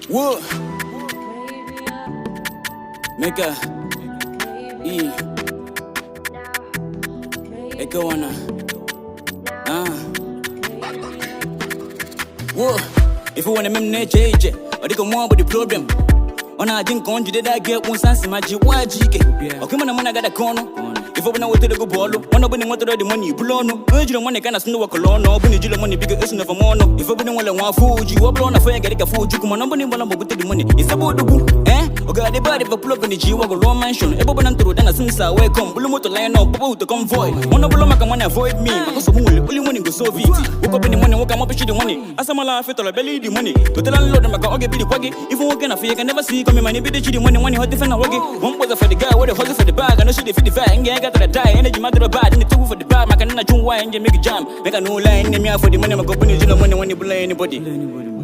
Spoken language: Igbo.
Whoa. Meka E. Echo on Whoa. If you want to make change, or they come on with the problem. On I didn't conjure that I get one sense in my GYG. Okay, man, I got a corner. If I want to go ball, one of them want to the money, blown. Urge the money kind of snow a colon, or when you money bigger isn't of a mono. If I want one food, you are blown a fire, get a food, you come on, nobody want to the money. It's about the book, eh? Okay, the body for plug in the G Wago Roman mansion. Everyone through then since I welcome, Bulumo to line up, about to convoy. One of them can avoid me, because of only money go so VT. Woke up in the morning, woke up the money. As I'm alive, fit or belly the money. To the landlord, I can be the waggy. If you walk in a fee, I can never see coming money, be the money, hot different waggy. One was for the guy, what a hot for the bag, and I should fit the bag, and I got to die. Energy matter bad, and the two for the bag, I can not wine and make a jam. Make a new line, name me out for the money, I'm going to the money when you play anybody.